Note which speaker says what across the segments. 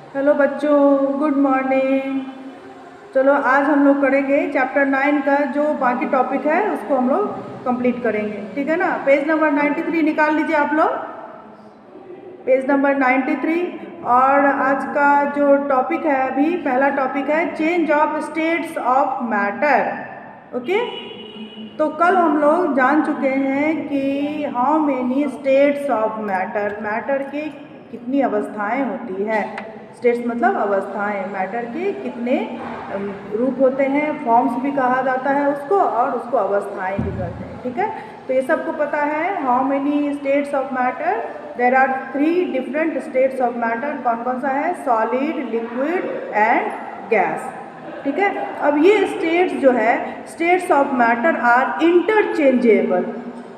Speaker 1: Hello बच्चों, good morning. चलो आज हम लोग करेंगे चैप्टर 9 का जो बाकी टॉपिक है उसको हम लोग कंप्लीट करेंगे, ठीक है ना। पेज नंबर 93 निकाल लीजिए आप लोग, पेज नंबर 93। और आज का जो टॉपिक है, अभी पहला टॉपिक है change of states of matter. Okay, तो कल हम लोग जान चुके हैं कि how many states of matter, matter के कितनी अवस्थाएं होती है। स्टेट्स मतलब अवस्थाएं, मैटर के कितने रूप होते हैं, फॉर्म्स भी कहा जाता है उसको, और उसको अवस्थाएं भी कहते हैं, ठीक है। तो ये सबको पता है how many states of matter. There are 3 different states of matter. कौन कौन सा है? सॉलिड, लिक्विड एंड गैस, ठीक है। अब ये स्टेट्स जो है, states of matter are interchangeable,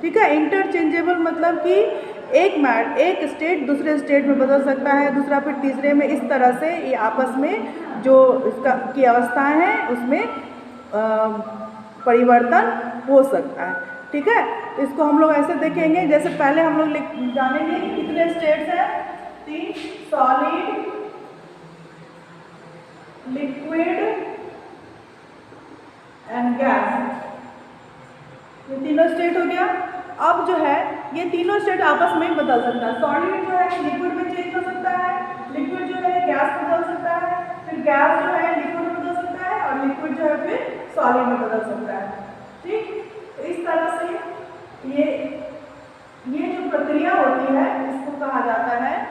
Speaker 1: ठीक है। इंटरचेंजेबल मतलब कि एक स्टेट दूसरे स्टेट में बदल सकता है, दूसरा फिर तीसरे में, इस तरह से ये आपस में जो इसका की अवस्थाएं हैं उसमें परिवर्तन हो सकता है, ठीक है। तो इसको हम लोग ऐसे देखेंगे, जैसे पहले हम लोग जानेंगे कि कितने स्टेट्स हैं। 3, सॉलिड, लिक्विड एंड गैस, ये तीनों स्टेट हो गया। अब जो है ये तीनों स्टेट आपस में बदल सकता है। सॉलिड जो है लिक्विड में चेंज हो सकता है, लिक्विड जो है गैस में बदल सकता है, फिर गैस जो है लिक्विड में बदल सकता है, और लिक्विड जो है फिर सॉलिड में बदल सकता है, ठीक। तो इस तरह से ये जो प्रक्रिया होती है इसको कहा जाता है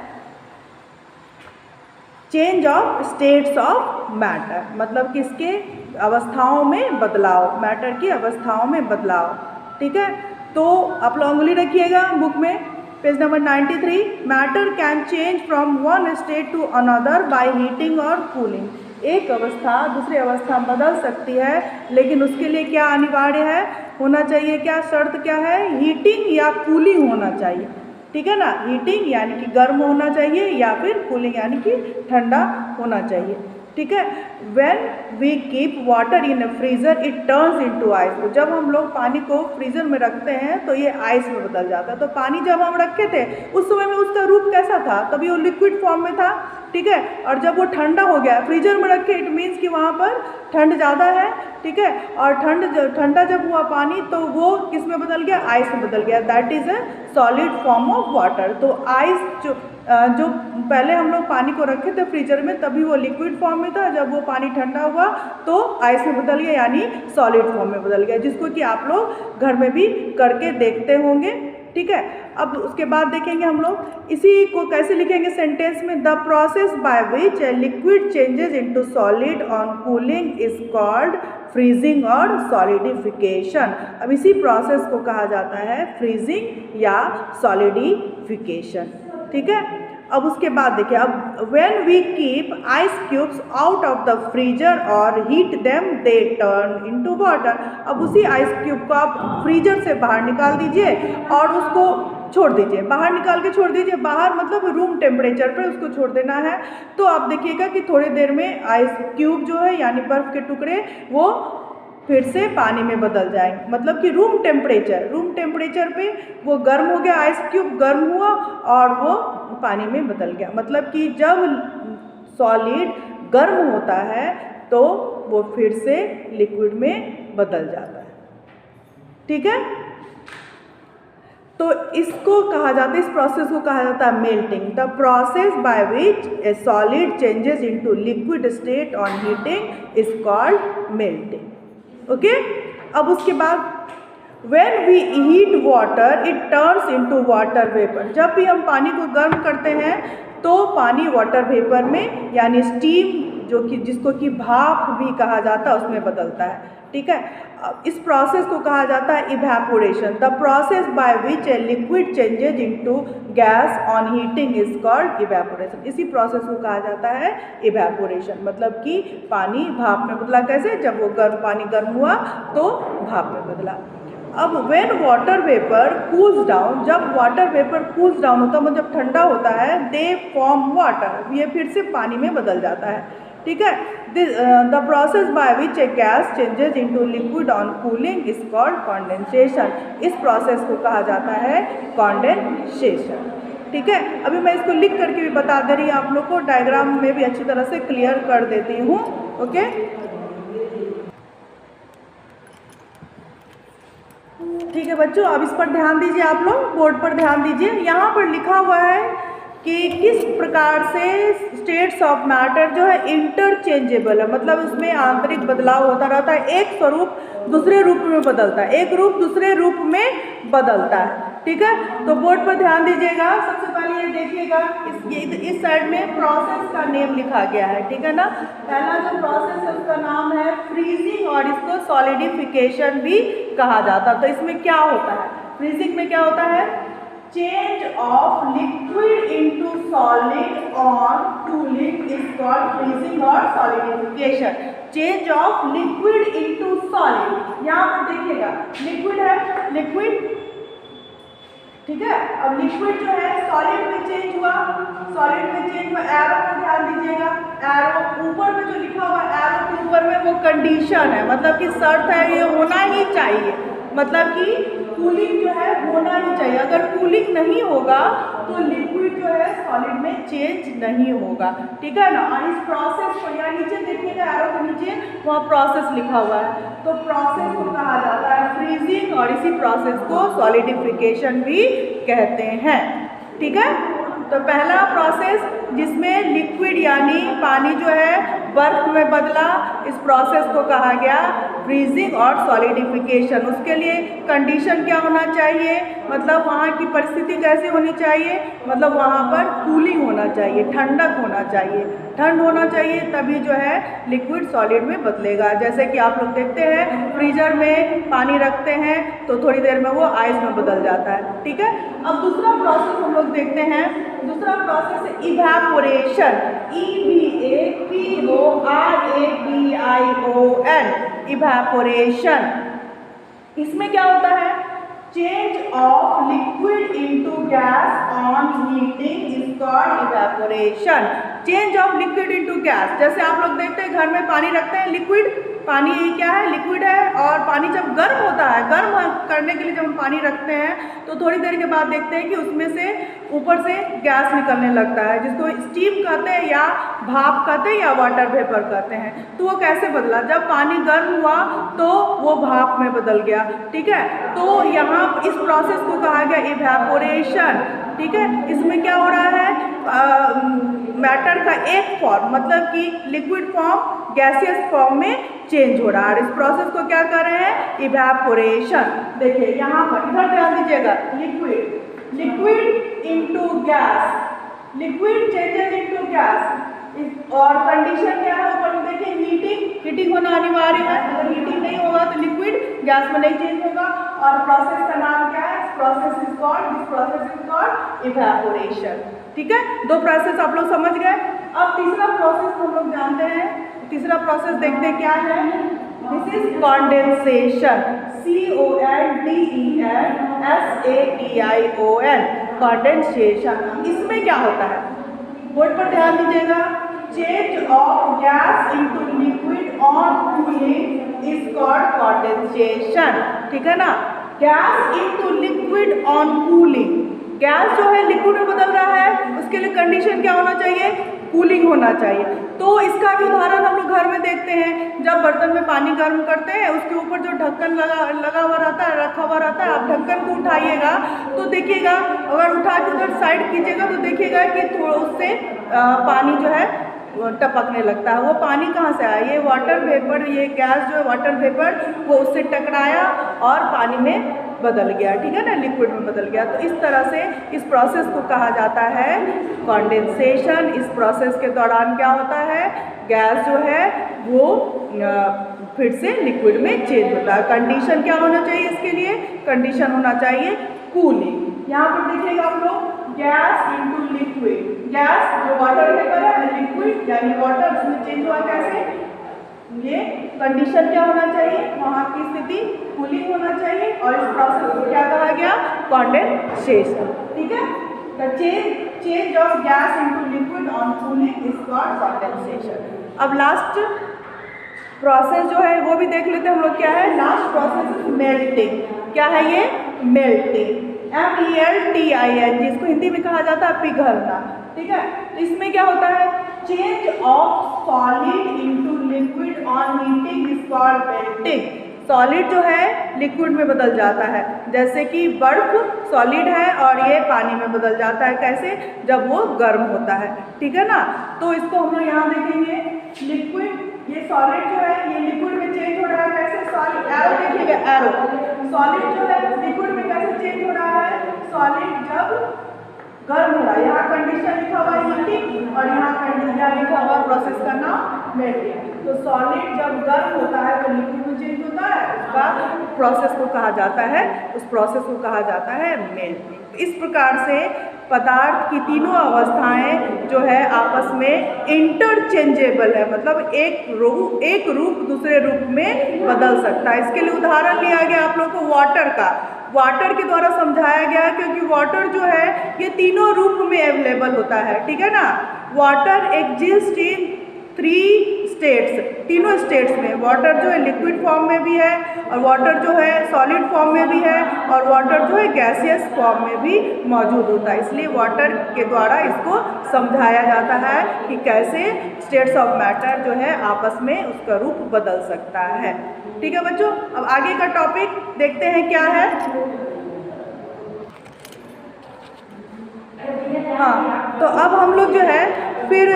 Speaker 1: change of states of matter, मतलब कि इसके अवस्थाओं में बदलाव, मैटर की अवस्थाओं में बदलाव, ठीक है। तो आप लोग उंगली रखिएगा बुक में, page number 93। Matter can change from one state to another by heating और कूलिंग। एक अवस्था दूसरी अवस्था बदल सकती है, लेकिन उसके लिए क्या अनिवार्य है, होना चाहिए, क्या शर्त क्या है? हीटिंग या कूलिंग होना चाहिए, ठीक है ना। हीटिंग यानी कि गर्म होना चाहिए, या फिर कूलिंग यानी कि ठंडा होना चाहिए, ठीक है। When we keep water in a freezer it turns into ice. तो जब हम लोग पानी को फ्रीज़र में रखते हैं तो ये आइस में बदल जाता है। तो पानी जब हम रखे थे उस समय में उसका रूप कैसा था? तभी वो लिक्विड फॉर्म में था, ठीक है। और जब वो ठंडा हो गया, फ्रीजर में रखे, इट मीन्स कि वहाँ पर ठंड ज़्यादा है, ठीक है। और ठंडा जब हुआ पानी तो वो किस में बदल गया? आइस में बदल गया। That is a solid form of water. तो आइस जो पहले हम लोग पानी को रखे थे फ्रीजर में तभी वो लिक्विड फॉर्म में था, जब वो पानी ठंडा हुआ तो आइस में बदल गया, यानी सॉलिड फॉर्म में बदल गया, जिसको कि आप लोग घर में भी करके देखते होंगे, ठीक है। अब उसके बाद देखेंगे हम लोग इसी को कैसे लिखेंगे सेंटेंस में। The process by which a liquid changes into solid on cooling is called freezing और सॉलिडिफिकेशन। अब इसी प्रोसेस को कहा जाता है फ्रीजिंग या सॉलिडिफिकेशन, ठीक है। अब उसके बाद देखिए, अब when we keep ice cubes out of the freezer और heat them they turn into water. अब उसी आइस क्यूब को आप फ्रीजर से बाहर निकाल दीजिए और उसको छोड़ दीजिए, बाहर निकाल के छोड़ दीजिए, बाहर मतलब रूम टेम्परेचर पर उसको छोड़ देना है। तो आप देखिएगा कि थोड़ी देर में आइस क्यूब जो है यानी बर्फ़ के टुकड़े वो फिर से पानी में बदल जाएंगे, मतलब कि रूम टेम्परेचर पे वो गर्म हो गया, आइस क्यूब गर्म हुआ और वो पानी में बदल गया। मतलब कि जब सॉलिड गर्म होता है तो वो फिर से लिक्विड में बदल जाता है, ठीक है। तो इसको कहा जाता है, इस प्रोसेस को कहा जाता है melting. The process by which A solid changes into liquid state on heating is called melting, okay. अब उसके बाद when we heat water it turns into water vapor। जब भी हम पानी को गर्म करते हैं तो पानी वाटर वेपर में यानी स्टीम, जो कि जिसको कि भाप भी कहा जाता है, उसमें बदलता है, ठीक है। इस प्रोसेस को कहा जाता है evaporation. The process by which A liquid changes into gas on heating is called evaporation. इसी प्रोसेस को कहा जाता है इवेपोरेशन, मतलब कि पानी भाप में बदला। कैसे? जब वो पानी गर्म हुआ तो भाप में बदला। अब when water vapour cools down, जब वाटर वेपर कूल्स डाउन होता है मतलब जब ठंडा होता है, दे फॉर्म वाटर, ये फिर से पानी में बदल जाता है, ठीक है। The process by which A gas changes into liquid on cooling is called condensation. इस प्रोसेस को कहा जाता है कंडेंसेशन, ठीक है। अभी मैं इसको लिख करके भी बता दे रही हूँ आप लोग को, डायग्राम में भी अच्छी तरह से क्लियर कर देती हूँ। ओके, ठीक है बच्चों, अब इस पर ध्यान दीजिए, आप लोग बोर्ड पर ध्यान दीजिए। यहाँ पर लिखा हुआ है कि किस प्रकार से स्टेट्स ऑफ मैटर जो है इंटरचेंजेबल है, मतलब उसमें आंतरिक बदलाव होता रहता है, एक स्वरूप दूसरे रूप में बदलता है, एक रूप दूसरे रूप में बदलता है। ठीक है, तो बोर्ड पर ध्यान दीजिएगा। सबसे पहले ये देखिएगा, इस साइड में प्रोसेस का नेम लिखा गया है, ठीक है ना। पहला जो प्रोसेस है उसका नाम है फ्रीजिंग, और इसको सॉलिडिफिकेशन भी कहा जाता है। तो इसमें क्या होता है, फ्रीजिंग में क्या होता है, change of liquid into solid on cooling is called freezing और solidification. Change of liquid into solid, यहाँ पर देखिएगा लिक्विड है, लिक्विड, ठीक है। अब लिक्विड जो है सॉलिड में चेंज हुआ, सॉलिड में चेंज हुआ, एरो पर ध्यान दीजिएगा, एरो ऊपर में जो लिखा हुआ एरो के ऊपर में वो कंडीशन है, मतलब कि शर्त है, ये होना ही चाहिए, मतलब कि कूलिंग जो है होना ही चाहिए। अगर कूलिंग नहीं होगा तो लिक्विड जो है सॉलिड में चेंज नहीं होगा, ठीक है ना। और इस प्रोसेस को यहाँ नीचे देखिएगा, एरो के नीचे वहाँ प्रोसेस लिखा हुआ है, तो प्रोसेस को कहा जाता है फ्रीजिंग, और इसी प्रोसेस को सॉलिडिफिकेशन भी कहते हैं, ठीक है। तो पहला प्रोसेस जिसमें लिक्विड यानी पानी जो है बर्फ में बदला, इस प्रोसेस को कहा गया फ्रीजिंग और सॉलिडिफिकेशन। उसके लिए कंडीशन क्या होना चाहिए, मतलब वहाँ की परिस्थिति कैसी होनी चाहिए, मतलब वहाँ पर कूलिंग होना चाहिए, ठंडक होना चाहिए, ठंड होना चाहिए, तभी जो है लिक्विड सॉलिड में बदलेगा। जैसे कि आप लोग देखते हैं फ्रीजर में पानी रखते हैं तो थोड़ी देर में वो आइस में बदल जाता है, ठीक है। अब दूसरा प्रोसेस हम लोग देखते हैं, दूसरा प्रोसेस है इवैपोरेशन, EVAPORATION, इवैपोरेशन। इसमें क्या होता है, change of liquid into gas on heating is called evaporation. Change of liquid into gas, जैसे आप लोग देखते हैं घर में पानी रखते हैं, लिक्विड पानी क्या है, लिक्विड है, और पानी जब गर्म होता है, गर्म करने के लिए जब हम पानी रखते हैं तो थोड़ी देर के बाद देखते हैं कि उसमें से ऊपर से गैस निकलने लगता है, जिसको स्टीम कहते हैं या भाप कहते हैं या वाटर वेपर कहते हैं। तो वो कैसे बदला, जब पानी गर्म हुआ तो वो भाप में बदल गया, ठीक है। तो यहाँ इस प्रोसेस को कहा गया इवैपोरेशन, ठीक है। इसमें क्या हो रहा है, मैटर का एक फॉर्म, मतलब कि लिक्विड फॉर्म गैसियस फॉर्म में चेंज हो रहा है, और इस प्रोसेस को क्या कर रहे हैं, इवैपोरेशन। देखिए यहाँ पर इधर ध्यान दीजिएगा, liquid, liquid into gas, liquid changes into gas, और कंडीशन क्या है ऊपर में देखिए, हीटिंग, हीटिंग होना अनिवार्य है, अगर हीटिंग नहीं होगा तो लिक्विड गैस में नहीं चेंज होगा। और प्रोसेस का नाम क्या है, process is called, this process is called evaporation, ठीक है। दो प्रोसेस आप लोग समझ गए। अब तीसरा प्रोसेस हम लोग जानते हैं, तीसरा प्रोसेस देखते हैं क्या है, this is condensation, CONDENSATION, condensation. इसमें क्या होता है, बोर्ड पर ध्यान दीजिएगा, change of gas into liquid on cooling is called condensation, ठीक है ना। Gas into liquid on cooling, gas जो है लिक्विड में बदल रहा है, उसके लिए कंडीशन क्या होना चाहिए, कूलिंग होना चाहिए। तो इसका भी उदाहरण हम लोग घर में देखते हैं, जब बर्तन में पानी गर्म करते हैं उसके ऊपर जो ढक्कन लगा हुआ रहता है, रखा हुआ रहता है, आप ढक्कन को उठाइएगा तो देखिएगा, अगर उठा के उधर साइड कीजिएगा तो देखिएगा कि थोड़ा उससे पानी जो है टपकने लगता है। वो पानी कहाँ से आया, ये वाटर वेपर, ये गैस जो है वाटर वेपर, वो उससे टकराया और पानी में बदल गया, ठीक है ना, लिक्विड में बदल गया। तो इस तरह से इस प्रोसेस को कहा जाता है कॉन्डेंसेशन। इस प्रोसेस के दौरान क्या होता है, गैस जो है वो फिर से लिक्विड में चेंज होता है। कंडीशन क्या होना चाहिए इसके लिए, कंडीशन होना चाहिए कूलिंग। यहाँ पर देखिएगा आप लोग, गैस इनटू लिक्विड, गैस जो वाटर वेपर है, लिक्विड यानी वाटर, उसमें चेंज हुआ कैसे, ये कंडीशन क्या होना चाहिए, वहाँ की स्थिति कूलिंग होना चाहिए, और इस प्रोसेस को क्या कहा गया, कॉन्डेंसेशन, ठीक है। The change of gas into liquid on cooling is called condensation. अब लास्ट प्रोसेस जो है वो भी देख लेते हैं हम लोग, क्या है लास्ट प्रोसेस, मेल्टिंग। क्या है ये, मेल्टिंग। MELTING, जिसको हिंदी में कहा जाता है पिघलना, ठीक है। तो इसमें क्या होता है, change of solid into liquid on heating is called melting. Solid जो है लिक्विड में बदल जाता है, जैसे कि बर्फ सॉलिड है और ये पानी में बदल जाता है, कैसे, जब वो गर्म होता है, ठीक है ना। तो इसको हम लोग यहाँ देखेंगे, लिक्विड, ये सॉलिड जो है ये लिक्विड में चेंज हो रहा है, कैसे, सॉलिड, एरो देखिएगा, एरो, सॉलिड जो है लिक्विड में कैसे चेंज हो रहा है, सॉलिड जब गर्म हो रहा है, यहाँ कंडीशन लिखा हुआ है हीटिंग और यहाँ लिखा हुआ प्रोसेस का नाम मेल्टिंग। तो सॉलिड जब गर्म होता है तो लिक्विड में चेंज होता है, उसका प्रोसेस को कहा जाता है, उस प्रोसेस को कहा जाता है मेल्टिंग। इस प्रकार से पदार्थ की तीनों अवस्थाएं जो है आपस में इंटरचेंजेबल है, मतलब एक रूप दूसरे रूप में बदल सकता है। इसके लिए उदाहरण लिया गया आप लोग को वाटर का, वाटर के द्वारा समझाया गया, क्योंकि वाटर जो है ये तीनों रूप में अवेलेबल होता है, ठीक है ना। वाटर एग्जिस्ट इन 3 स्टेट्स, तीनों स्टेट्स में। वाटर जो है लिक्विड फॉर्म में भी है, और वाटर जो है सॉलिड फॉर्म में भी है, और वाटर जो है गैसियस फॉर्म में भी मौजूद होता है। इसलिए वाटर के द्वारा इसको समझाया जाता है कि कैसे स्टेट्स ऑफ मैटर जो है आपस में उसका रूप बदल सकता है, ठीक है बच्चों। अब आगे का टॉपिक देखते हैं क्या है। हाँ, तो अब हम लोग जो है फिर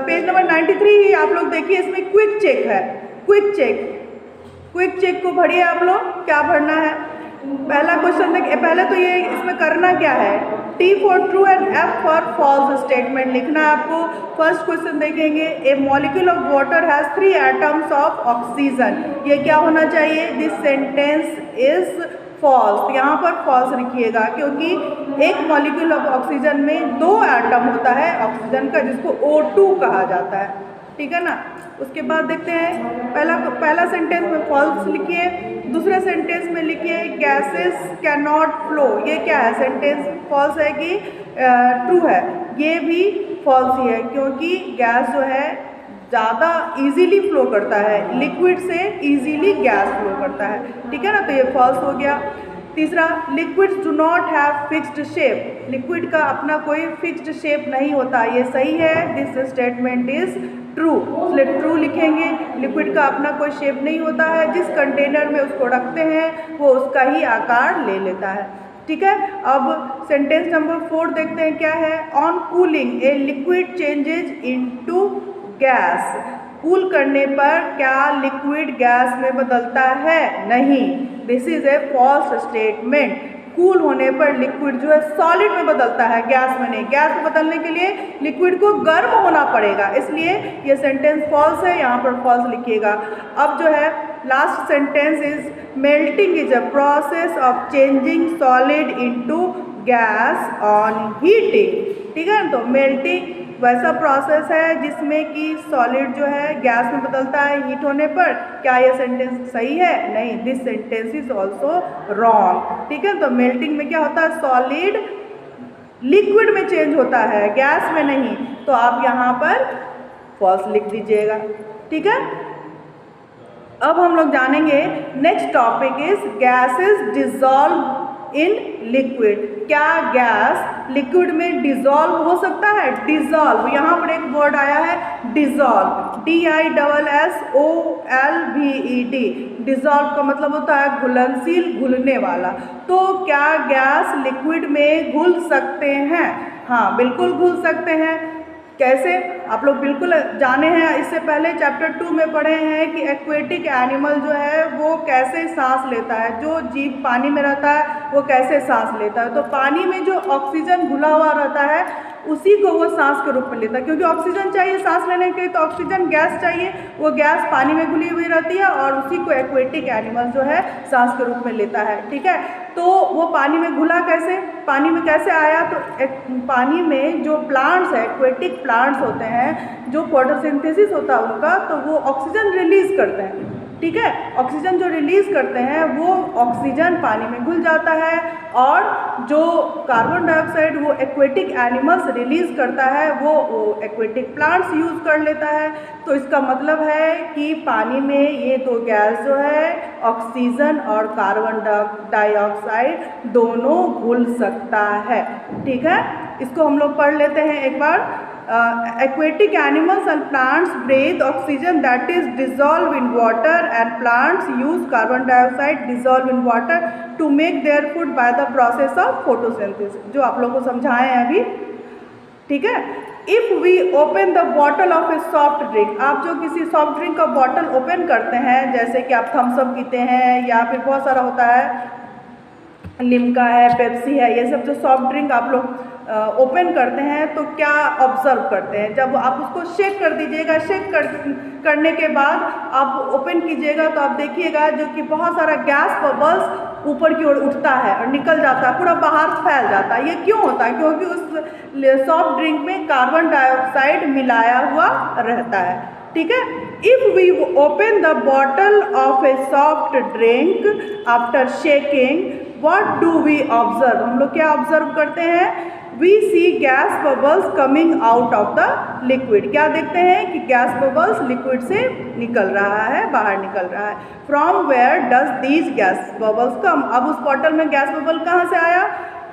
Speaker 1: पेज नंबर 93 ही आप लोग देखिए, इसमें क्विक चेक है, क्विक चेक को भरिए आप लोग, क्या भरना है। पहला क्वेश्चन देखिए, पहले तो ये इसमें करना क्या है, T for true and F for false statement लिखना है आपको। फर्स्ट क्वेश्चन देखेंगे, a molecule of water has 3 atoms of oxygen, ये क्या होना चाहिए, दिस सेंटेंस इज फॉल्स। यहाँ पर फॉल्स लिखिएगा, क्योंकि एक मॉलिक्यूल ऑफ ऑक्सीजन में 2 एटम होता है ऑक्सीजन का, जिसको O2 कहा जाता है, ठीक है ना। उसके बाद देखते हैं, पहला सेंटेंस में फॉल्स लिखिए, दूसरे सेंटेंस में लिखिए गैसेस कैन नॉट फ्लो, ये क्या है, सेंटेंस फॉल्स है कि ट्रू है, ये भी फॉल्स ही है, क्योंकि गैस जो है ज़्यादा इजीली फ्लो करता है, लिक्विड से इजीली गैस फ्लो करता है, ठीक है ना, तो ये फॉल्स हो गया। तीसरा, liquids do not have fixed shape, liquid का अपना कोई फिक्स्ड शेप नहीं होता, ये सही है, दिस स्टेटमेंट इज ट्रू, इसलिए ट्रू लिखेंगे। लिक्विड का अपना कोई शेप नहीं होता है, जिस कंटेनर में उसको रखते हैं वो उसका ही आकार ले लेता है, ठीक है। अब सेंटेंस नंबर 4 देखते हैं क्या है, on cooling a liquid changes into gas, cool करने पर क्या लिक्विड गैस में बदलता है, नहीं, this is a false statement. Cool होने पर लिक्विड जो है सॉलिड में बदलता है, गैस में नहीं। गैस में बदलने के लिए लिक्विड को गर्म होना पड़ेगा, इसलिए ये सेंटेंस फॉल्स है, यहाँ पर फॉल्स लिखिएगा। अब जो है last sentence is melting is a process of changing solid into gas on heating, ठीक है। तो मेल्टिंग वैसा प्रोसेस है जिसमें कि सॉलिड जो है गैस में बदलता है हीट होने पर। क्या ये सेंटेंस सही है, नहीं, this sentence is also wrong, ठीक है। तो मेल्टिंग में क्या होता है, सॉलिड लिक्विड में चेंज होता है, गैस में नहीं, तो आप यहाँ पर फॉल्स लिख दीजिएगा, ठीक है। अब हम लोग जानेंगे next topic is gases dissolve in liquid, क्या गैस लिक्विड में डिसॉल्व हो सकता है, डिसॉल्व, यहाँ पर एक वर्ड आया है डिसॉल्व, DISSOLVED, डिसॉल्व का मतलब होता है घुलनशील, घुलने वाला। तो क्या गैस लिक्विड में घुल सकते हैं, हाँ बिल्कुल घुल सकते हैं। कैसे, आप लोग बिल्कुल जाने हैं, इससे पहले चैप्टर 2 में पढ़े हैं कि एक्वेटिक एनिमल जो है वो कैसे सांस लेता है, जो जीव पानी में रहता है वो कैसे सांस लेता है। तो पानी में जो ऑक्सीजन घुला हुआ रहता है उसी को वो सांस के रूप में लेता है, क्योंकि ऑक्सीजन चाहिए सांस लेने के लिए, तो ऑक्सीजन गैस चाहिए, वो गैस पानी में घुली हुई रहती है और उसी को एक्वेटिक एनिमल जो है सांस के रूप में लेता है, ठीक है। तो वो पानी में घुला कैसे, पानी में कैसे आया, तो पानी में जो प्लांट्स है, एक्वेटिक प्लांट्स होते हैं, जो फोटोसिंथेसिस होता है उनका, तो वो ऑक्सीजन रिलीज करते हैं, ठीक है। ऑक्सीजन जो रिलीज़ करते हैं वो ऑक्सीजन पानी में घुल जाता है, और जो कार्बन डाइऑक्साइड वो एक्वेटिक एनिमल्स रिलीज़ करता है वो एक्वेटिक प्लांट्स यूज़ कर लेता है। तो इसका मतलब है कि पानी में ये दो गैस जो है ऑक्सीजन और कार्बन डाइऑक्साइड दोनों घुल सकता है, ठीक है। इसको हम लोग पढ़ लेते हैं एक बार। Aquatic animals and plants breathe oxygen that is dissolved in water, and plants use carbon dioxide dissolved in water to make their food by the process of photosynthesis, जो आप लोगों को समझाए हैं अभी, ठीक है। If we open the bottle of a soft drink, आप जो किसी सॉफ्ट ड्रिंक का बॉटल ओपन करते हैं, जैसे कि आप थम्स अप पीते हैं या फिर बहुत सारा होता है, लिम्का है, पेप्सी है, ये सब जो सॉफ्ट ड्रिंक आप लोग ओपन करते हैं तो क्या ऑब्जर्व करते हैं? जब आप उसको शेक कर दीजिएगा, करने के बाद आप ओपन कीजिएगा तो आप देखिएगा जो कि बहुत सारा गैस बबल्स ऊपर की ओर उठता है और निकल जाता है, पूरा बाहर फैल जाता है। ये क्यों होता है? क्योंकि उस सॉफ्ट ड्रिंक में कार्बन डाइऑक्साइड मिलाया हुआ रहता है, ठीक है। If we open the bottle of a soft drink after shaking, what do we observe? हम लोग क्या ऑब्जर्व करते हैं? We see gas bubbles coming out of the liquid. क्या देखते हैं कि गैस बबल्स लिक्विड से निकल रहा है, बाहर निकल रहा है। From where does these gas bubbles come? अब उस बॉटल में गैस बबल कहाँ से आया?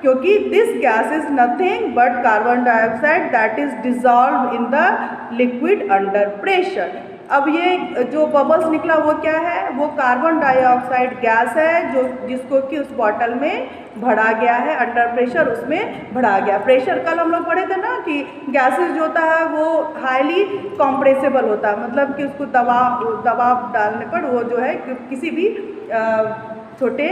Speaker 1: क्योंकि this gas is nothing but carbon dioxide that is dissolve in the liquid under pressure. अब ये जो बबल्स निकला वो क्या है? वो कार्बन डाइऑक्साइड गैस है जिसको कि उस बॉटल में भरा गया है, अंडर प्रेशर उसमें भरा गया। प्रेशर कल हम लोग पढ़े थे ना कि गैसेस जो होता है वो हाईली कॉम्प्रेसिबल होता है, मतलब कि उसको दबाव डालने पर वो जो है किसी भी छोटे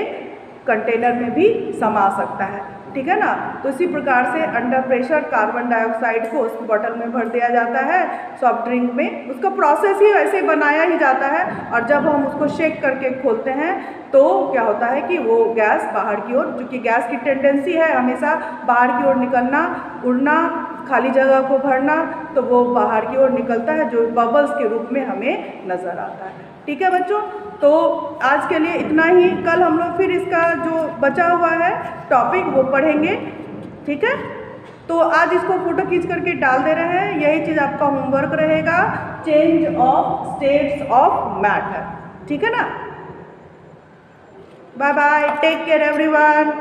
Speaker 1: कंटेनर में भी समा सकता है, ठीक है ना। तो इसी प्रकार से अंडर प्रेशर कार्बन डाइऑक्साइड को उस बॉटल में भर दिया जाता है सॉफ्ट ड्रिंक में। उसका प्रोसेस ही वैसे बनाया ही जाता है, और जब हम उसको शेक करके खोलते हैं तो क्या होता है कि वो गैस बाहर की ओर, चूँकि गैस की टेंडेंसी है हमेशा बाहर की ओर निकलना, उड़ना, खाली जगह को भरना, तो वो बाहर की ओर निकलता है जो बबल्स के रूप में हमें नज़र आता है, ठीक है बच्चों। तो आज के लिए इतना ही। कल हम लोग फिर इसका जो बचा हुआ है टॉपिक वो पढ़ेंगे, ठीक है। तो आज इसको फोटो खींच करके डाल दे रहे हैं, यही चीज़ आपका होमवर्क रहेगा, change of states of matter, ठीक है ना। Bye bye, take care everyone.